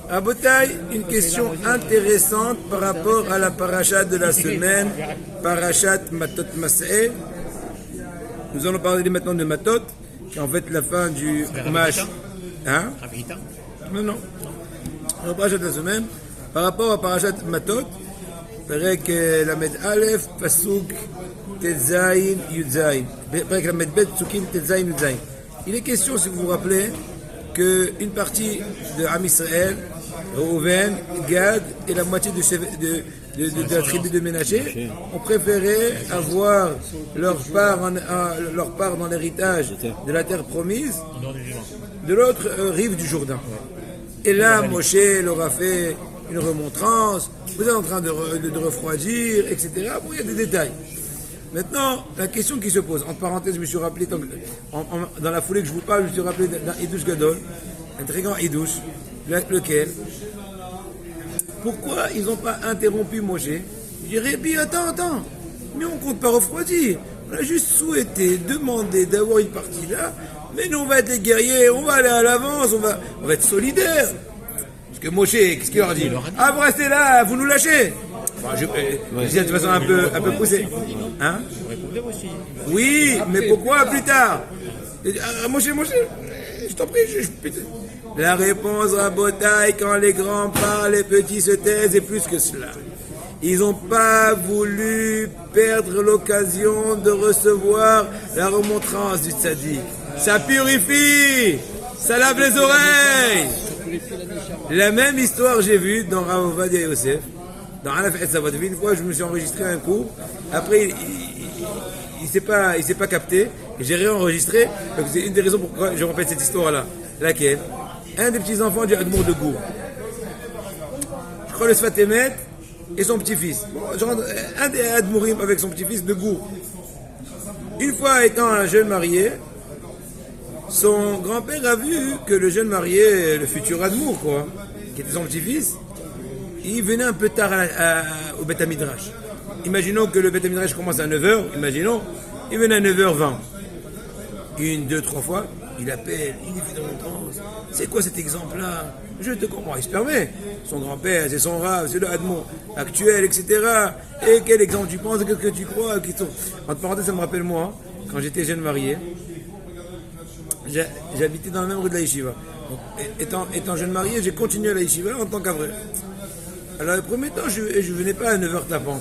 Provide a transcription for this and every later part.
Abotai, une question intéressante par rapport à la paracha de la semaine, parachat Matot Mas'eh. Nous allons parler maintenant de Matot, qui est en fait la fin du Chumash. Hein? Non. La parachat de la semaine, par rapport à parachat Matot, Perek Lamed Aleph, Pasuk Tetzayin Yudzayin. Perek Lamed Bet, Psukim Tetzayin Yudzayin. Il est question, si vous vous rappelez, qu'une partie de Am Israël, Reuven, Gad et la moitié de la tribu de Ménaché ont préféré avoir leur part dans l'héritage de la terre promise de l'autre rive du Jourdain. Et là, Moshe leur a fait une remontrance, vous êtes en train de refroidir, etc. Bon, il y a des détails. Maintenant, la question qui se pose, entre parenthèses, je me suis rappelé, dans la foulée que je vous parle, je me suis rappelé d'un Hidush Gadol, un très grand Hidush, lequel, pourquoi ils n'ont pas interrompu Moshe? Je dirais, puis attends, mais on ne compte pas refroidir. On a juste souhaité, demandé d'avoir une partie là, mais nous on va être les guerriers, on va aller à l'avance, on va être solidaires. Parce que Moshe, qu'est-ce qu'il leur a dit? Ah, vous restez là, vous nous lâchez. Enfin, je disais de façon un peu poussée. Hein? Oui, mais pourquoi plus tard? Moshe, je t'en prie, La réponse à Botaï, quand les grands parlent, les petits se taisent, et plus que cela. Ils n'ont pas voulu perdre l'occasion de recevoir la remontrance du tzaddik. Ça purifie, ça lave les oreilles. La même histoire j'ai vue dans Rav Ovadia Yosef, dans Aleph et Savot. Une fois, je me suis enregistré un cours. Après, il s'est pas capté. J'ai réenregistré. Donc c'est une des raisons pourquoi je répète cette histoire-là. Laquelle? Un des petits enfants du Admour de Gour. Je crois le Sfatemet et son petit-fils. Un des Admourim avec son petit-fils de Gour. Une fois étant un jeune marié, son grand-père a vu que le jeune marié, le futur Admour, quoi, qui était son petit-fils, il venait un peu tard au Beth Midrash. Imaginons que le Beth Midrash commence à 9h, il venait à 9h20. 1, 2, 3 fois, il appelle, il fait de remontrance. C'est quoi cet exemple-là? Je te comprends, il se permet. Son grand-père, c'est son rave, c'est le Admon actuel, etc. Et quel exemple tu penses, qu'est-ce que tu crois? Entre parenthèses, ça me rappelle moi, quand j'étais jeune marié, j'habitais dans la même rue de la Yeshiva. Donc, étant jeune marié, j'ai continué à la Yeshiva en tant qu'avril. Alors, le premier temps, je ne venais pas à 9h tapant.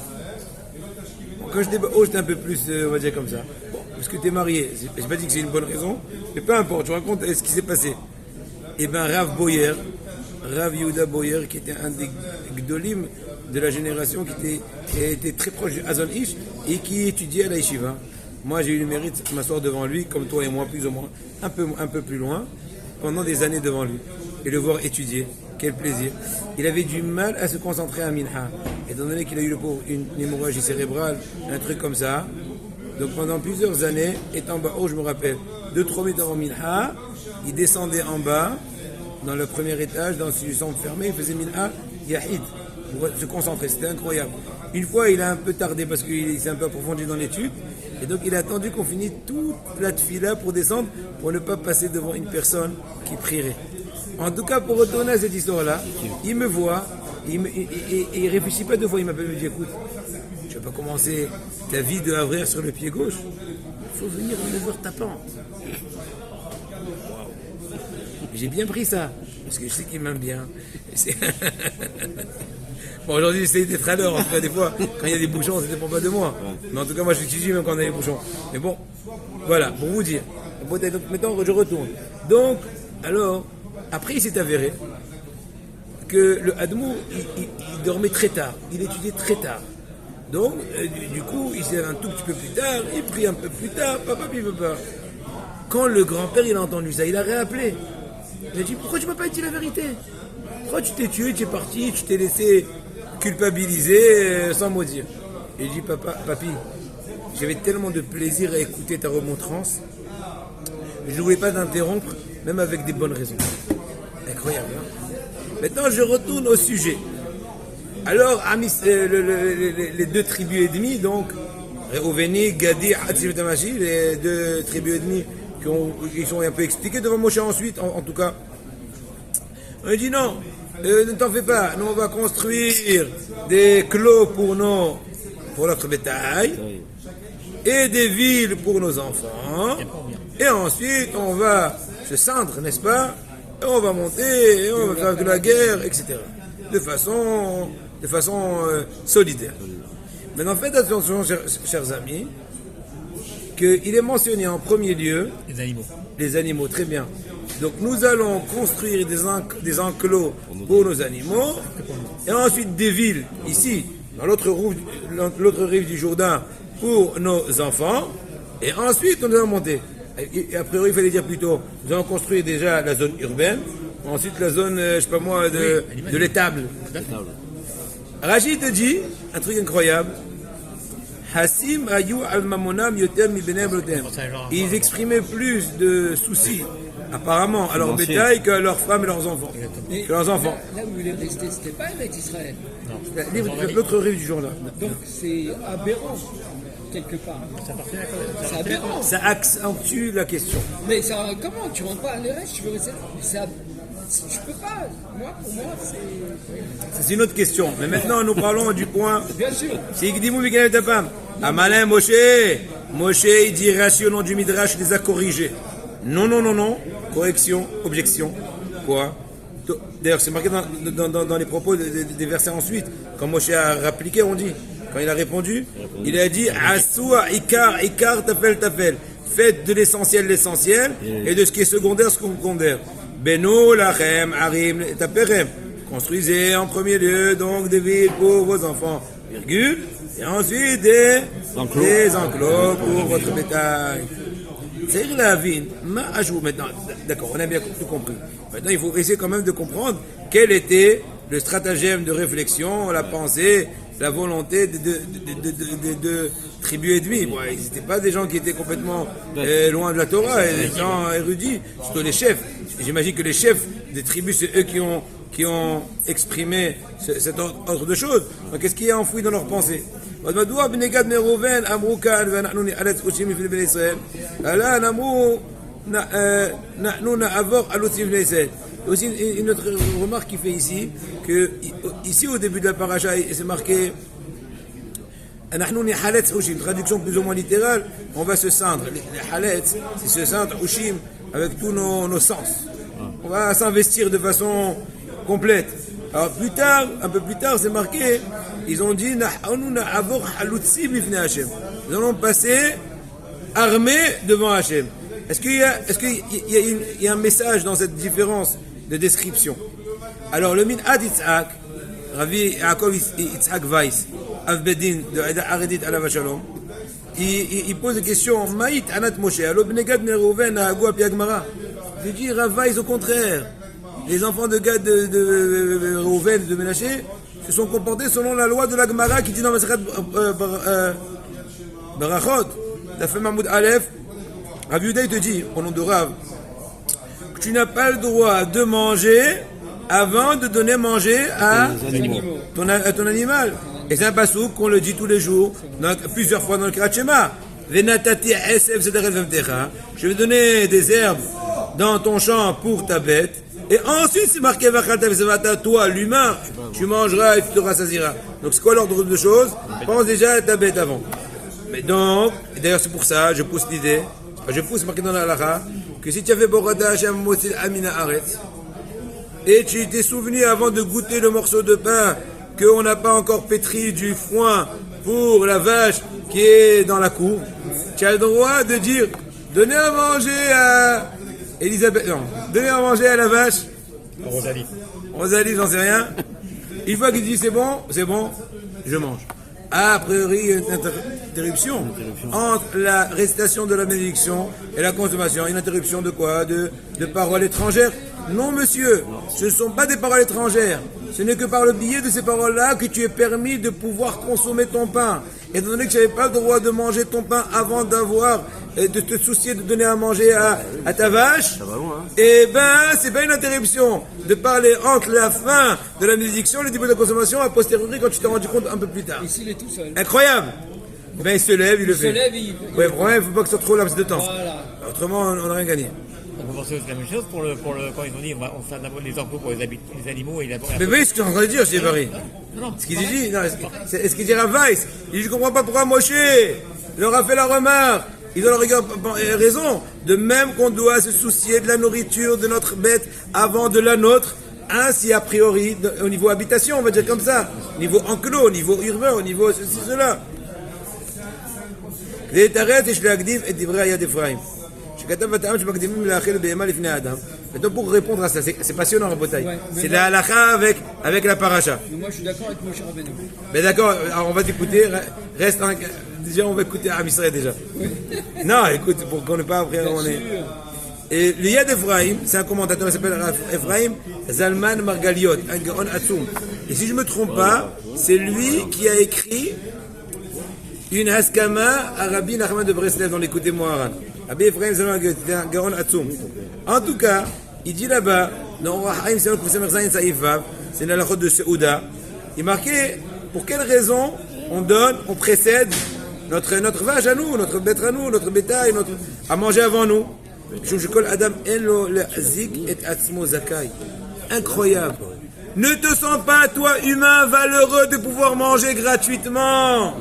Bon, quand j'étais haut, j'étais un peu plus, on va dire comme ça. Bon, parce que tu es marié, je n'ai pas dit que c'est une bonne raison, mais peu importe, je raconte ce qui s'est passé. Eh bien, Rav Yehuda Boyer, qui était un des gdolim de la génération qui était très proche du Hazon Ish et qui étudiait à la Yeshiva. Moi, j'ai eu le mérite de m'asseoir devant lui, comme toi et moi, plus ou moins, un peu plus loin, pendant des années devant lui, et le voir étudier. Quel plaisir. Il avait du mal à se concentrer à Minha. Étant donné qu'il a eu une hémorragie cérébrale, un truc comme ça. Donc pendant plusieurs années, étant bas haut, je me rappelle, 2-3 minutes avant Minha, il descendait en bas, dans le premier étage, dans une chambre fermée, il faisait Minha Yahid, pour se concentrer. C'était incroyable. Une fois, il a un peu tardé parce qu'il s'est un peu approfondi dans l'étude. Et donc, il a attendu qu'on finisse toute la tefila pour descendre, pour ne pas passer devant une personne qui prierait. En tout cas, pour retourner à cette histoire-là, il me voit, et il réfléchit pas 2 fois, il m'appelle et me dit, écoute, tu vas pas commencer ta vie de havraire sur le pied gauche, il faut venir à 9h tapant. J'ai bien pris ça, parce que je sais qu'il m'aime bien. Bon, aujourd'hui, j'essaie d'être à l'heure, en tout cas, des fois, quand il y a des bouchons, ça ne dépend pas de moi. Mais en tout cas, moi, je suis même quand on a des bouchons. Mais bon, voilà, pour vous dire. Donc, maintenant, je retourne. Donc, alors, après, il s'est avéré que le Admou, il dormait très tard. Il étudiait très tard. Donc, du coup, il s'est levé un tout petit peu plus tard, il prie un peu plus tard, papa. Quand le grand-père, il a entendu ça, il a réappelé. Il a dit, pourquoi tu ne m'as pas dit la vérité? Pourquoi tu t'es tué, tu es parti, tu t'es laissé culpabiliser sans mot dire? Et il dit, papi, j'avais tellement de plaisir à écouter ta remontrance, je ne voulais pas t'interrompre, même avec des bonnes raisons. Incroyable, hein? Maintenant, je retourne au sujet. Alors, les 2 tribus et demie, donc, Reuveni, Gadi, Hatzil Tamashi, les 2 tribus et demie qui sont un peu expliquées devant Moshe ensuite, en tout cas, On lui dit non, ne t'en fais pas, nous on va construire des clos pour notre bétail et des villes pour nos enfants. Et ensuite on va se cendre, n'est-ce pas? Et on va monter, et on va faire de la guerre, etc. De façon solidaire. Maintenant faites attention, chers amis, qu'il est mentionné en premier lieu les animaux, très bien. Donc nous allons construire des enclos pour nos animaux et ensuite des villes ici, dans l'autre rive du Jourdain pour nos enfants et ensuite on va monter. Et a priori il fallait dire plutôt, nous allons construire déjà la zone urbaine, ensuite la zone, je sais pas moi, de l'étable. Rachid te dit un truc incroyable. Hassim ayu al mamonam yotem mi benem lotem. Ils exprimaient plus de soucis, apparemment, à leur bétail qu'à leurs femmes et leurs enfants. Là où il est resté, c'était pas avec Israël. L'autre rive du Jourdain. Donc c'est aberrant, quelque part. C'est aberrant. Ça accentue la question. Mais ça, comment? Tu rentres pas à l'Eretz, tu veux rester là? Je peux pas. Pour moi, c'est une autre question. Mais maintenant, nous parlons du point. Bien sûr. C'est Igdimou Viganet Tapam. Amalin Moshe, il dit Rashi au nom du Midrash, il les a corrigés. Non. Correction, objection. Quoi? D'ailleurs, c'est marqué dans les propos des versets ensuite. Quand Moshe a répliqué, on dit. Quand il a répondu, il a dit Asua Ikar Tafel. Faites de l'essentiel et de ce qui est secondaire. Beno lachem arim taperem. Construisez en premier lieu donc des villes pour vos enfants, virgule, et ensuite des enclos pour votre bétail. C'est la vie. Maintenant, d'accord, on a bien tout compris. Maintenant, il faut essayer quand même de comprendre quel était le stratagème de réflexion, la pensée, la volonté de tribus ennemies. Bon, ils n'étaient pas des gens qui étaient complètement loin de la Torah, des gens érudits, surtout les chefs. J'imagine que les chefs des tribus, c'est eux qui ont exprimé cet ordre de choses. Donc, qu'est-ce qui est enfoui dans leur pensée? Aussi une autre remarque qu'il fait ici, que ici au début de la paracha, c'est marqué une traduction plus ou moins littérale, on va se cendre. Les haletz, c'est se cendre ushim avec tous nos sens. On va s'investir de façon complète. Alors un peu plus tard, c'est marqué, ils ont dit nous allons passer armés devant Hachem. Est-ce qu'il y a un message dans cette différence de description? Alors le Minhad Yitzhak, Ravi Yaakov Yitzhak Weiss, Avbedin de Aredit Alav Shalom, il pose la question Maït Anat Moshe, Alo Bnegad Merouven Agua Piagmara. Je dis Rav Weiss, au contraire, les enfants de Gad de Reuven, de Ménaché, se sont comportés selon la loi de la Gemara qui dit dans Masechet Barachot, la femme Mahmoud Aleph. Rav Yehuda te dit, au nom de Rav, que tu n'as pas le droit de manger avant de donner manger à ton animal. Et c'est un passouk qu'on le dit tous les jours, plusieurs fois dans le Kirat Shema. Je vais donner des herbes dans ton champ pour ta bête. Et ensuite, c'est marqué toi, l'humain, tu mangeras et tu te rassasieras. Donc c'est quoi l'ordre de choses? Pense déjà à ta bête avant. Mais donc, et d'ailleurs c'est pour ça, je pousse l'idée, marqué dans la halakha, que si tu avais Borada Hashem Motzil Amina Aretz, et tu t'es souvenu avant de goûter le morceau de pain qu'on n'a pas encore pétri du foin pour la vache qui est dans la cour, tu as le droit de dire, donnez à manger à donnez à manger à la vache. Rosalie, j'en sais rien. Une fois qu'il dit c'est bon, je mange. A priori, il y a une interruption entre la récitation de la bénédiction et la consommation. Une interruption de quoi? De paroles étrangères? Non, monsieur, ce ne sont pas des paroles étrangères. Ce n'est que par le biais de ces paroles-là que tu es permis de pouvoir consommer ton pain. Étant donné que tu n'avais pas le droit de manger ton pain avant de te soucier de donner à manger à ta vache, eh ben, c'est pas une interruption de parler entre la fin de la bénédiction et le début de la consommation a posteriori quand tu t'es rendu compte un peu plus tard. Ici, il est tout seul. Incroyable! Ben, il se lève, il le fait. Il se lève, Ouais, le problème, il ne faut pas que ce soit trop laps de temps. Voilà. Autrement, on n'a rien gagné. On peut penser aussi la même chose pour le quand ils ont dit on fait les enclos pour les animaux et la. Mais voyez ce que je suis en train de dire, c'est Barry. Non, Ce qu'il dit, non, est-ce qu'il dit à Weiss? Il dit, je comprends pas pourquoi Moshe leur a fait la remarque. Ils ont raison. De même qu'on doit se soucier de la nourriture de notre bête avant de la nôtre, ainsi a priori, au niveau habitation, on va dire comme ça, au niveau enclos, au niveau urbain, au niveau ceci, cela. Maintenant, pour répondre à ça, c'est passionnant, Rabotai. C'est la halakha avec la paracha. Mais moi, je suis d'accord avec Moshe Rabbeinu. Mais d'accord, alors on va t'écouter. Déjà, on va écouter Am Israël déjà. Non, écoute, pour qu'on n'ait pas après. Et le Yad Ephraim, c'est un commentateur, il s'appelle Ephraim Zalman Margaliot, un Gaon Atzum. Et si je ne me trompe pas, c'est lui qui a écrit une Haskama à Rabbi Nachman de Breslev dans l'écouté Moharan. Rabbi Ephraim Zalman Margaliot, c'est un Gaon Atzum. En tout cas, il dit là-bas, dans Rahaim, c'est une halakha de Seouda. Il marquait pour quelle raison on précède notre vache à nous, notre bête à nous, notre bétail, à manger avant nous. Incroyable. Ne te sens pas, toi, humain, valeureux de pouvoir manger gratuitement.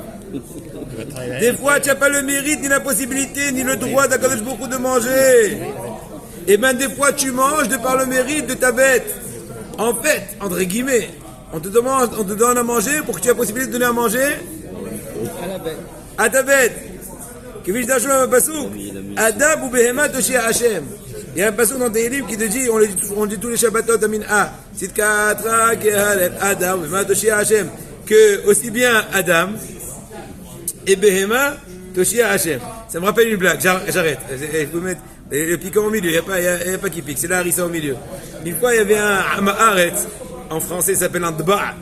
Des fois, tu n'as pas le mérite, ni la possibilité, ni le droit d'accorder beaucoup de manger. Et bien, des fois, tu manges de par le mérite de ta bête. En fait, entre guillemets, on te donne à manger pour que tu aies la possibilité de donner à manger À la bête. à ta bête. Adam ou Behema Toshia Hashem. Il y a un passouk dans tes livres qui te dit, on dit tous les Shabbatot, Amin A, Sitka Atra Kehalet, Adam, Behema Toshia Hashem, que aussi bien Adam et Behema Toshia Hashem. Ça me rappelle une blague, j'arrête. Il faut mettre le piquant au milieu, il n'y a pas qui pique, c'est la harissa au milieu. Une fois, il y avait un Ma'aret, en français, il s'appelle un Dba.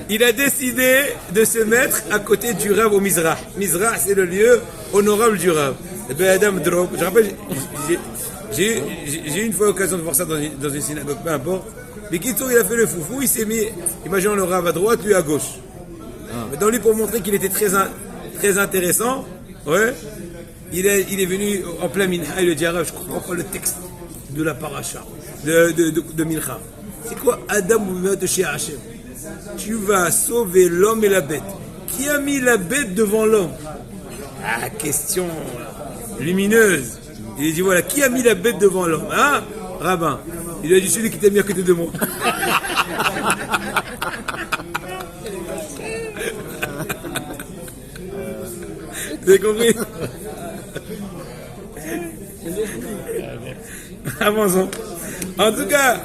Il a décidé de se mettre à côté du Rav au Mizrah. Mizrah, c'est le lieu honorable du Rav. Et bien, Adam Drop, je rappelle, j'ai eu une fois l'occasion de voir ça dans une synagogue, peu importe. Mais Kitsour, il a fait le foufou, il s'est mis, imaginons le Rav à droite, lui à gauche. Mais dans lui, pour montrer qu'il était très intéressant, ouais, il est venu en plein Mincha, il lui dit, Rav, je ne comprends pas le texte de la paracha, de Mincha. C'est quoi Adam ou chez Hachem? Tu vas sauver l'homme et la bête. Qui a mis la bête devant l'homme? Ah, question lumineuse. Il dit voilà, qui a mis la bête devant l'homme? Hein, rabbin? Il lui a dit celui qui t'a mis à côté de moi. Vous avez compris? Avançons. En tout cas,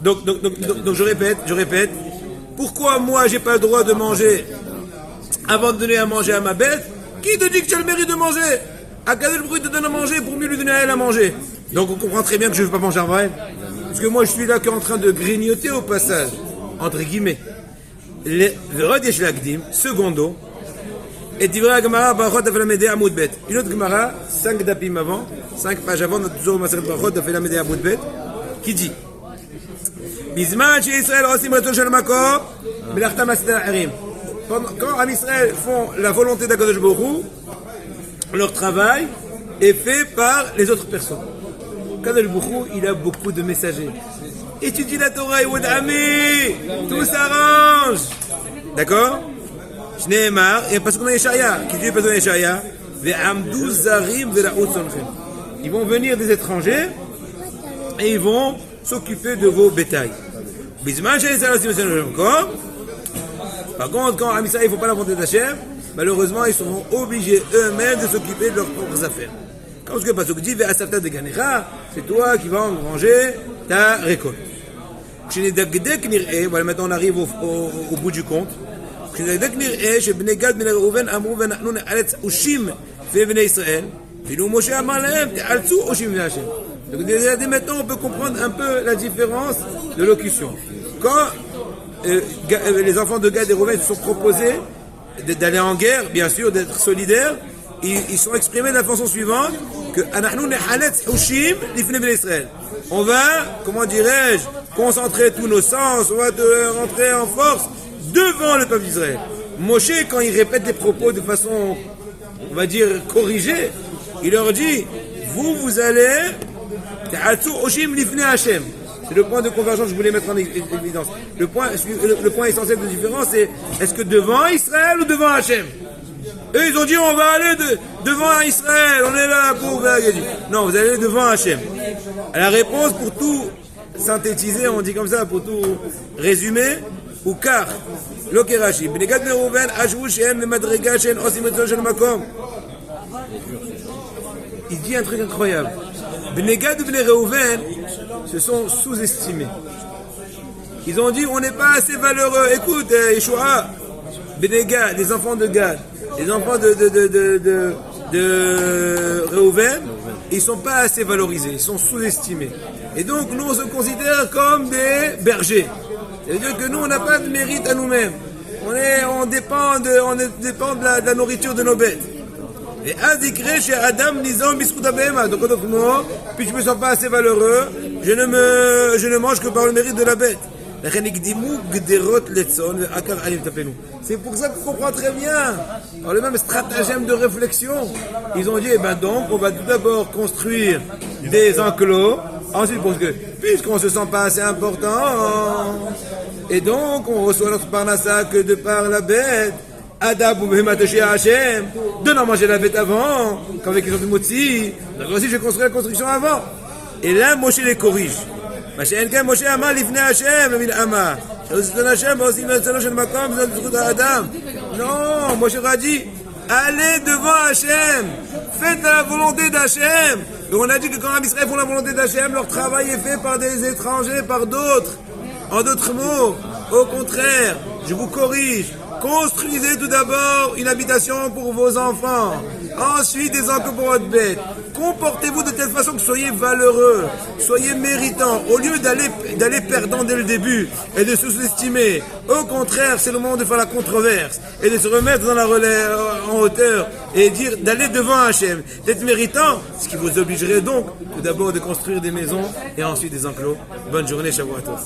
donc je répète. Pourquoi moi j'ai pas le droit de manger avant de donner à manger à ma bête? Qui te dit que tu as le mérite de manger? À quel bruit te donne à manger pour mieux lui donner à elle à manger? Donc on comprend très bien que je ne veux pas manger en vrai. Parce que moi je suis là qu'en train de grignoter au passage, entre guillemets. Le Rod Yesh Lagdim, secondo. Et Divra Gemara Barachot a fait la médée à Moudbet. Une autre Gemara, 5 dapim avant, 5 pages avant, notre Zohar Maseret Barachot a fait la médée à Moudbet, qui dit Bizman chez Israël, Rosim Ratzon Shel Makom, Melachtam Asiter Harim. Quand Am Israël font la volonté d'Akadosh Baruch Hu, leur travail est fait par les autres personnes. Kadosh Baruch Hu, il a beaucoup de messagers. Étudie la Torah et Wod Ami, tout s'arrange. D'accord? Shneemar, et parce qu'on a Yeshaya, qui dit parce qu'on a Yeshaya, Ve'amdu Zarim Ve'ra'ut Sonchim. Ils vont venir des étrangers et ils vont s'occuper de vos bétails. Bisman chez Israël, par contre, quand Am Israël, il ne faut pas la volonté d'Hachem, malheureusement, ils seront obligés eux-mêmes de s'occuper de leurs propres affaires. Quand ce que Pasuk dit, Ve'asafta de Ganecha, c'est toi qui vas engranger ta récolte. Voilà, maintenant on arrive au bout du compte. כשנדק נראה שבני גד בני ראובן אמרו ואנחנו נאלץ אושים ובני ישראל ואילו משה אמר להם תאלצו אושים ובני השם. Donc dès maintenant on peut comprendre un peu la différence de locution. Quand les enfants de Gad et Rouven se sont proposés d'aller en guerre, bien sûr, d'être solidaires, ils sont exprimés de la façon suivante que אנחנו נחלץ אושים לפני בני ישראל. On va, comment dirais-je, concentrer tous nos sens, on va rentrer en force devant le peuple d'Israël. Moshe, quand il répète des propos de façon, on va dire, corrigée, il leur dit vous allez, c'est le point de convergence que je voulais mettre en évidence. Le point essentiel de différence, c'est est-ce que devant Israël ou devant Hachem? Eux, ils ont dit on va aller devant Israël, on est là pour Gadi. Non, vous allez devant Hachem. La réponse, pour tout synthétiser, on dit comme ça, pour tout résumer, ou car, l'okerashi, Benegad Merouven, Ashvou Shem, Memadrega Shen, Osim Etzol Shen Makom. Il dit un truc incroyable. Benegad ou Bene Reuven se sont sous-estimés. Ils ont dit on n'est pas assez valeureux. Écoute, Yeshua, Benegad, les enfants de Gad, les enfants de Reuven, ils sont pas assez valorisés, ils sont sous-estimés. Et donc nous on se considère comme des bergers. C'est-à-dire que nous on n'a pas de mérite à nous-mêmes. On dépend de la nourriture de nos bêtes. Et Azikre chez Adam Nizam Biskut Abema. Donc en d'autres mots, puis je me sens pas assez valeureux, je ne mange que par le mérite de la bête. C'est pour ça qu'on comprend très bien. Dans le même stratagème de réflexion, ils ont dit, donc, on va tout d'abord construire des enclos, ensuite, puisqu'on se sent pas assez important, et donc, on reçoit notre parnassa que de par la bête, Adab ou Behematoshi Hachem, de n'en manger la bête avant, comme avec les autres motzi, donc aussi, je construis la construction avant. Et là, Moshe les corrige. Moshe Amar l'ifne Hachem, le mil Amar. Non, Moshe a dit, allez devant Hachem, faites la volonté d'Hachem. Donc on a dit que quand les Israël font la volonté d'Hachem, leur travail est fait par des étrangers, par d'autres. En d'autres mots, au contraire, je vous corrige. Construisez tout d'abord une habitation pour vos enfants. Ensuite, des enclos pour votre bête. Comportez-vous de telle façon que soyez valeureux, soyez méritants. Au lieu d'aller perdant dès le début et de sous-estimer. Au contraire, c'est le moment de faire la controverse et de se remettre dans la relève en hauteur et dire d'aller devant Hachem, d'être méritant, ce qui vous obligerait donc tout d'abord de construire des maisons et ensuite des enclos. Bonne journée, Shavuot Tov.